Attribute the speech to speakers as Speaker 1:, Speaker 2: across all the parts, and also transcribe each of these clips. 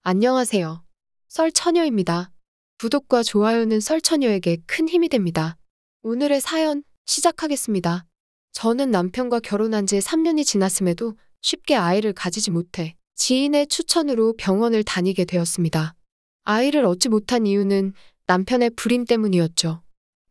Speaker 1: 안녕하세요. 썰처녀입니다. 구독과 좋아요는 썰처녀에게 큰 힘이 됩니다. 오늘의 사연 시작하겠습니다. 저는 남편과 결혼한 지 3년이 지났음에도 쉽게 아이를 가지지 못해 지인의 추천으로 병원을 다니게 되었습니다. 아이를 얻지 못한 이유는 남편의 불임 때문이었죠.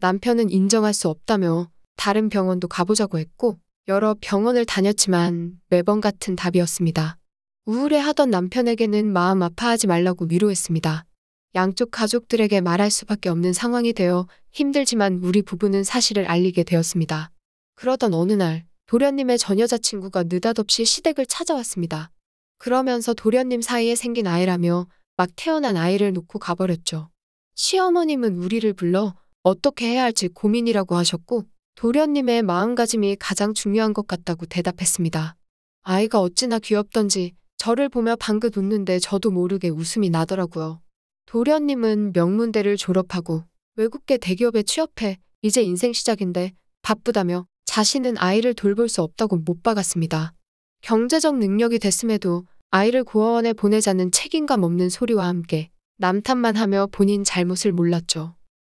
Speaker 1: 남편은 인정할 수 없다며 다른 병원도 가보자고 했고 여러 병원을 다녔지만 매번 같은 답이었습니다. 우울해하던 남편에게는 마음 아파하지 말라고 위로했습니다. 양쪽 가족들에게 말할 수밖에 없는 상황이 되어 힘들지만 우리 부부는 사실을 알리게 되었습니다. 그러던 어느 날 도련님의 전 여자친구가 느닷없이 시댁을 찾아왔습니다. 그러면서 도련님 사이에 생긴 아이라며 막 태어난 아이를 놓고 가버렸죠. 시어머님은 우리를 불러 어떻게 해야 할지 고민이라고 하셨고 도련님의 마음가짐이 가장 중요한 것 같다고 대답했습니다. 아이가 어찌나 귀엽던지 저를 보며 방긋 웃는데 저도 모르게 웃음이 나더라고요. 도련님은 명문대를 졸업하고 외국계 대기업에 취업해 이제 인생 시작인데 바쁘다며 자신은 아이를 돌볼 수 없다고 못 박았습니다. 경제적 능력이 됐음에도 아이를 고아원에 보내자는 책임감 없는 소리와 함께 남탓만 하며 본인 잘못을 몰랐죠.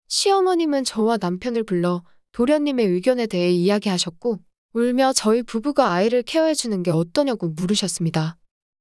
Speaker 1: 시어머님은 저와 남편을 불러 도련님의 의견에 대해 이야기하셨고 울며 저희 부부가 아이를 케어해주는 게 어떠냐고 물으셨습니다.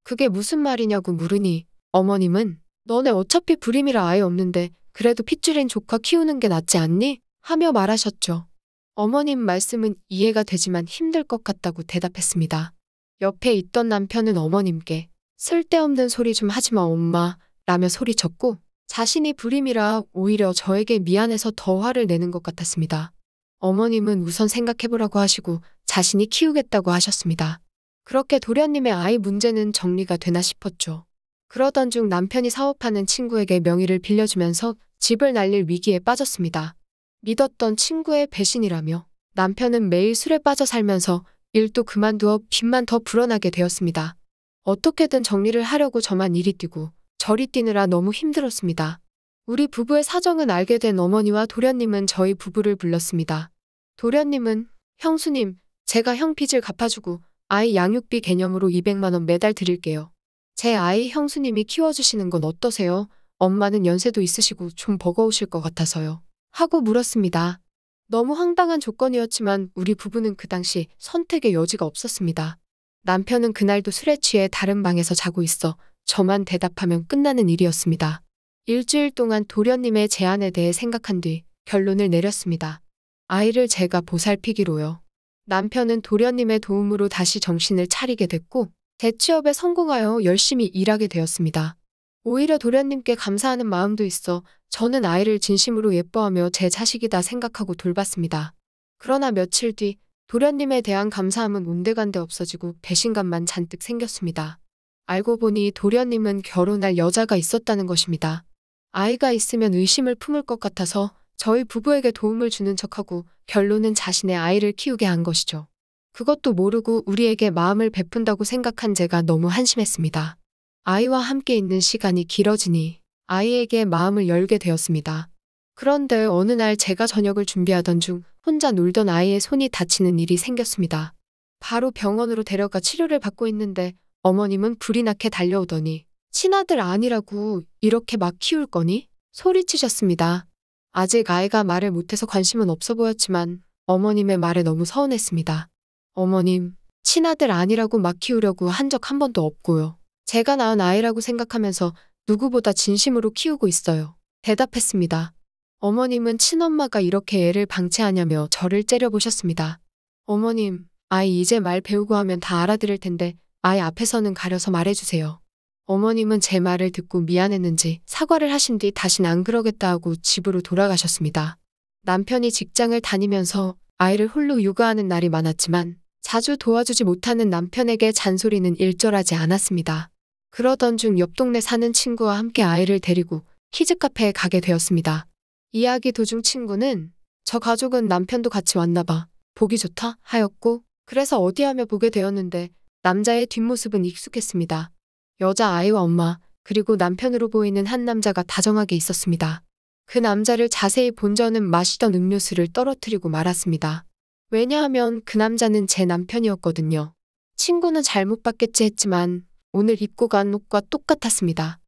Speaker 1: 그게 무슨 말이냐고 물으니 어머님은 너네 어차피 불임이라 아이 없는데 그래도 핏줄인 조카 키우는 게 낫지 않니? 하며 말하셨죠. 어머님 말씀은 이해가 되지만 힘들 것 같다고 대답했습니다. 옆에 있던 남편은 어머님께 쓸데없는 소리 좀 하지마 엄마 라며 소리쳤고 자신이 불임이라 오히려 저에게 미안해서 더 화를 내는 것 같았습니다. 어머님은 우선 생각해보라고 하시고 자신이 키우겠다고 하셨습니다. 그렇게 도련님의 아이 문제는 정리가 되나 싶었죠. 그러던 중 남편이 사업하는 친구에게 명의를 빌려주면서 집을 날릴 위기에 빠졌습니다. 믿었던 친구의 배신이라며 남편은 매일 술에 빠져 살면서 일도 그만두어 빚만 더 불어나게 되었습니다. 어떻게든 정리를 하려고 저만 이리 뛰고 저리 뛰느라 너무 힘들었습니다. 우리 부부의 사정은 알게 된 어머니와 도련님은 저희 부부를 불렀습니다. 도련님은 형수님, 제가 형 빚을 갚아주고 아이 양육비 개념으로 200만 원 매달 드릴게요. 제 아이 형수님이 키워주시는 건 어떠세요? 엄마는 연세도 있으시고 좀 버거우실 것 같아서요. 하고 물었습니다. 너무 황당한 조건이었지만 우리 부부는 그 당시 선택의 여지가 없었습니다. 남편은 그날도 술에 취해 다른 방에서 자고 있어 저만 대답하면 끝나는 일이었습니다. 일주일 동안 도련님의 제안에 대해 생각한 뒤 결론을 내렸습니다. 아이를 제가 보살피기로요. 남편은 도련님의 도움으로 다시 정신을 차리게 됐고 재취업에 성공하여 열심히 일하게 되었습니다. 오히려 도련님께 감사하는 마음도 있어 저는 아이를 진심으로 예뻐하며 제 자식이다 생각하고 돌봤습니다. 그러나 며칠 뒤 도련님에 대한 감사함은 온데간데 없어지고 배신감만 잔뜩 생겼습니다. 알고 보니 도련님은 결혼할 여자가 있었다는 것입니다. 아이가 있으면 의심을 품을 것 같아서 저희 부부에게 도움을 주는 척하고 결론은 자신의 아이를 키우게 한 것이죠. 그것도 모르고 우리에게 마음을 베푼다고 생각한 제가 너무 한심했습니다. 아이와 함께 있는 시간이 길어지니 아이에게 마음을 열게 되었습니다. 그런데 어느 날 제가 저녁을 준비하던 중 혼자 놀던 아이의 손이 다치는 일이 생겼습니다. 바로 병원으로 데려가 치료를 받고 있는데 어머님은 불이 나게 달려오더니 친아들 아니라고 이렇게 막 키울 거니? 소리치셨습니다. 아직 아이가 말을 못해서 관심은 없어 보였지만 어머님의 말에 너무 서운했습니다. 어머님, 친아들 아니라고 막 키우려고 한 적 한 번도 없고요. 제가 낳은 아이라고 생각하면서 누구보다 진심으로 키우고 있어요. 대답했습니다. 어머님은 친엄마가 이렇게 애를 방치하냐며 저를 째려보셨습니다. 어머님, 아이 이제 말 배우고 하면 다 알아들을 텐데 아이 앞에서는 가려서 말해주세요. 어머님은 제 말을 듣고 미안했는지 사과를 하신 뒤 다신 안 그러겠다 하고 집으로 돌아가셨습니다. 남편이 직장을 다니면서 아이를 홀로 육아하는 날이 많았지만 자주 도와주지 못하는 남편에게 잔소리는 일절하지 않았습니다. 그러던 중 옆 동네 사는 친구와 함께 아이를 데리고 키즈카페에 가게 되었습니다. 이야기 도중 친구는 저 가족은 남편도 같이 왔나 봐. 보기 좋다 하였고 그래서 어디 하며 보게 되었는데 남자의 뒷모습은 익숙했습니다. 여자아이와 엄마 그리고 남편으로 보이는 한 남자가 다정하게 있었습니다. 그 남자를 자세히 본 저는 마시던 음료수를 떨어뜨리고 말았습니다. 왜냐하면 그 남자는 제 남편이었거든요. 친구는 잘못 봤겠지 했지만 오늘 입고 간 옷과 똑같았습니다.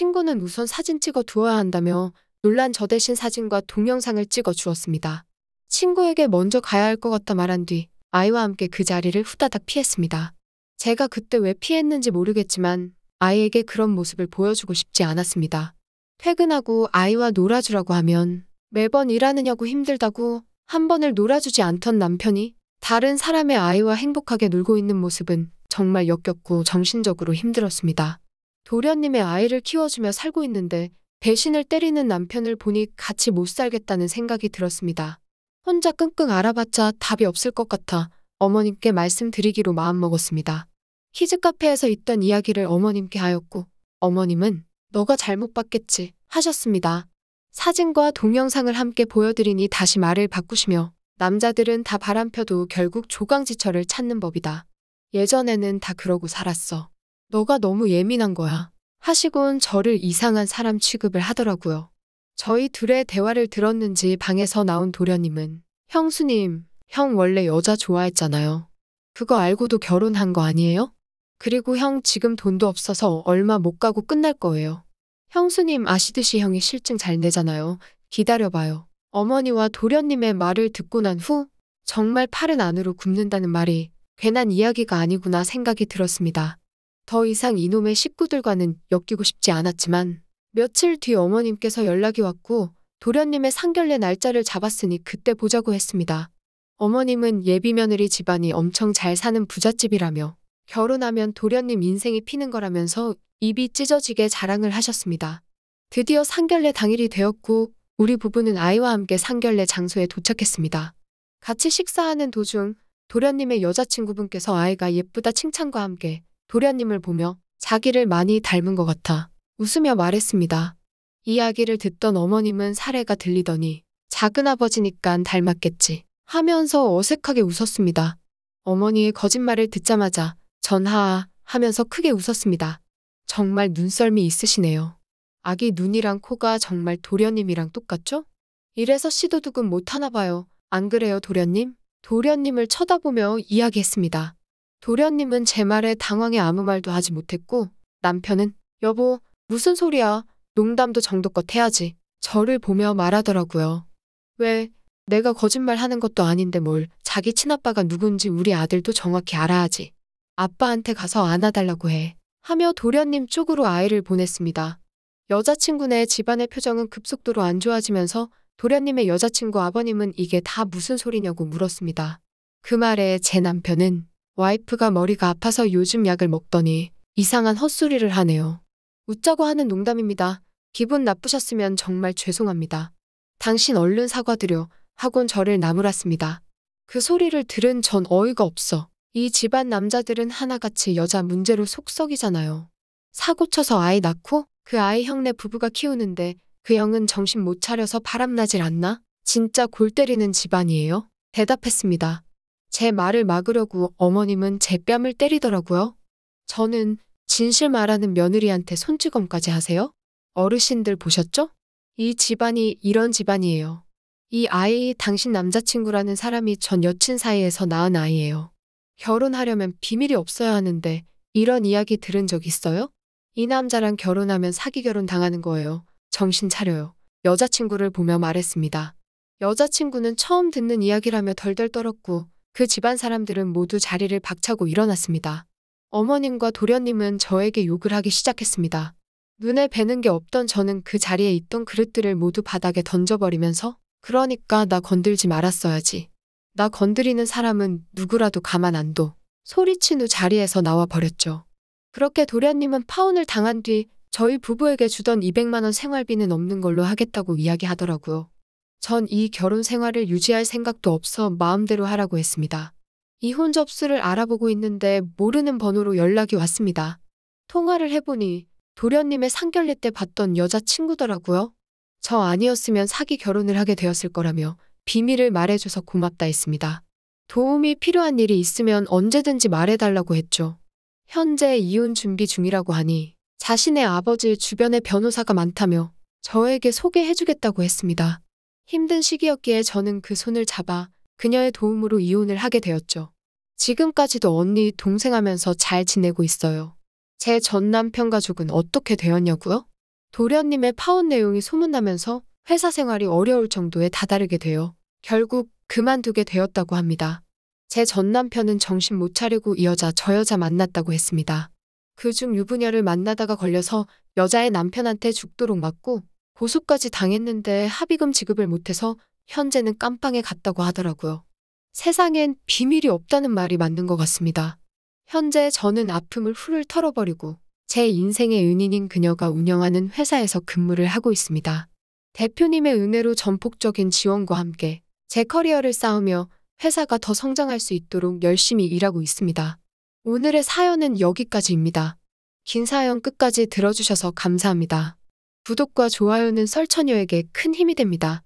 Speaker 1: 친구는 우선 사진 찍어 두어야 한다며 놀란 저 대신 사진과 동영상을 찍어 주었습니다. 친구에게 먼저 가야 할 것 같다 말한 뒤 아이와 함께 그 자리를 후다닥 피했습니다. 제가 그때 왜 피했는지 모르겠지만 아이에게 그런 모습을 보여주고 싶지 않았습니다. 퇴근하고 아이와 놀아주라고 하면 매번 일하느냐고 힘들다고 한 번을 놀아주지 않던 남편이 다른 사람의 아이와 행복하게 놀고 있는 모습은 정말 역겹고 정신적으로 힘들었습니다. 도련님의 아이를 키워주며 살고 있는데 배신을 때리는 남편을 보니 같이 못 살겠다는 생각이 들었습니다. 혼자 끙끙 앓아봤자 답이 없을 것 같아 어머님께 말씀드리기로 마음먹었습니다. 키즈카페에서 있던 이야기를 어머님께 하였고 어머님은 너가 잘못 봤겠지 하셨습니다. 사진과 동영상을 함께 보여드리니 다시 말을 바꾸시며 남자들은 다 바람펴도 결국 조강지처를 찾는 법이다. 예전에는 다 그러고 살았어. 너가 너무 예민한 거야. 하시곤 저를 이상한 사람 취급을 하더라고요. 저희 둘의 대화를 들었는지 방에서 나온 도련님은 형수님, 형 원래 여자 좋아했잖아요. 그거 알고도 결혼한 거 아니에요? 그리고 형 지금 돈도 없어서 얼마 못 가고 끝날 거예요. 형수님 아시듯이 형이 실증 잘 내잖아요. 기다려봐요. 어머니와 도련님의 말을 듣고 난 후 정말 팔은 안으로 굽는다는 말이 괜한 이야기가 아니구나 생각이 들었습니다. 더 이상 이놈의 식구들과는 엮이고 싶지 않았지만 며칠 뒤 어머님께서 연락이 왔고 도련님의 상견례 날짜를 잡았으니 그때 보자고 했습니다. 어머님은 예비며느리 집안이 엄청 잘 사는 부잣집이라며 결혼하면 도련님 인생이 피는 거라면서 입이 찢어지게 자랑을 하셨습니다. 드디어 상견례 당일이 되었고 우리 부부는 아이와 함께 상견례 장소에 도착했습니다. 같이 식사하는 도중 도련님의 여자친구분께서 아이가 예쁘다 칭찬과 함께 도련님을 보며 자기를 많이 닮은 것 같아 웃으며 말했습니다. 이야기를 듣던 어머님은 사례가 들리더니 작은아버지니깐 닮았겠지 하면서 어색하게 웃었습니다. 어머니의 거짓말을 듣자마자 전하아 하면서 크게 웃었습니다. 정말 눈썰미 있으시네요. 아기 눈이랑 코가 정말 도련님이랑 똑같죠? 이래서 씨도둑은 못하나 봐요. 안 그래요 도련님? 도련님을 쳐다보며 이야기했습니다. 도련님은 제 말에 당황해 아무 말도 하지 못했고 남편은 여보 무슨 소리야. 농담도 정도껏 해야지. 저를 보며 말하더라고요. 왜? 내가 거짓말 하는 것도 아닌데 뭘 자기 친아빠가 누군지 우리 아들도 정확히 알아야지. 아빠한테 가서 안아달라고 해. 하며 도련님 쪽으로 아이를 보냈습니다. 여자친구네 집안의 표정은 급속도로 안 좋아지면서 도련님의 여자친구 아버님은 이게 다 무슨 소리냐고 물었습니다. 그 말에 제 남편은 와이프가 머리가 아파서 요즘 약을 먹더니 이상한 헛소리를 하네요. 웃자고 하는 농담입니다. 기분 나쁘셨으면 정말 죄송합니다. 당신 얼른 사과드려 하곤 저를 나무랐습니다. 그 소리를 들은 전 어이가 없어. 이 집안 남자들은 하나같이 여자 문제로 속 썩이잖아요. 사고 쳐서 아이 낳고 그 아이 형네 부부가 키우는데 그 형은 정신 못 차려서 바람나질 않나? 진짜 골 때리는 집안이에요? 대답했습니다. 제 말을 막으려고 어머님은 제 뺨을 때리더라고요. 저는 진실 말하는 며느리한테 손찌검까지 하세요? 어르신들 보셨죠? 이 집안이 이런 집안이에요. 이 아이 당신 남자친구라는 사람이 전 여친 사이에서 낳은 아이예요. 결혼하려면 비밀이 없어야 하는데 이런 이야기 들은 적 있어요? 이 남자랑 결혼하면 사기 결혼 당하는 거예요. 정신 차려요. 여자친구를 보며 말했습니다. 여자친구는 처음 듣는 이야기라며 덜덜 떨었고 그 집안 사람들은 모두 자리를 박차고 일어났습니다. 어머님과 도련님은 저에게 욕을 하기 시작했습니다. 눈에 뵈는 게 없던 저는 그 자리에 있던 그릇들을 모두 바닥에 던져버리면서 그러니까 나 건들지 말았어야지. 나 건드리는 사람은 누구라도 가만 안 둬. 소리친 후 자리에서 나와 버렸죠. 그렇게 도련님은 파혼을 당한 뒤 저희 부부에게 주던 200만 원 생활비는 없는 걸로 하겠다고 이야기하더라고요. 전 이 결혼 생활을 유지할 생각도 없어 마음대로 하라고 했습니다. 이혼 접수를 알아보고 있는데 모르는 번호로 연락이 왔습니다. 통화를 해보니 도련님의 상견례 때 봤던 여자친구더라고요. 저 아니었으면 사기 결혼을 하게 되었을 거라며 비밀을 말해줘서 고맙다 했습니다. 도움이 필요한 일이 있으면 언제든지 말해달라고 했죠. 현재 이혼 준비 중이라고 하니 자신의 아버지 주변에 변호사가 많다며 저에게 소개해주겠다고 했습니다. 힘든 시기였기에 저는 그 손을 잡아 그녀의 도움으로 이혼을 하게 되었죠. 지금까지도 언니, 동생 하면서 잘 지내고 있어요. 제 전 남편 가족은 어떻게 되었냐고요? 도련님의 파혼 내용이 소문나면서 회사 생활이 어려울 정도에 다다르게 되어 결국 그만두게 되었다고 합니다. 제 전 남편은 정신 못 차리고 이 여자 저 여자 만났다고 했습니다. 그중 유부녀를 만나다가 걸려서 여자의 남편한테 죽도록 맞고 고소까지 당했는데 합의금 지급을 못해서 현재는 깜빵에 갔다고 하더라고요. 세상엔 비밀이 없다는 말이 맞는 것 같습니다. 현재 저는 아픔을 훌훌 털어버리고 제 인생의 은인인 그녀가 운영하는 회사에서 근무를 하고 있습니다. 대표님의 은혜로 전폭적인 지원과 함께 제 커리어를 쌓으며 회사가 더 성장할 수 있도록 열심히 일하고 있습니다. 오늘의 사연은 여기까지입니다. 긴 사연 끝까지 들어주셔서 감사합니다. 구독과 좋아요는 썰처녀에게 큰 힘이 됩니다.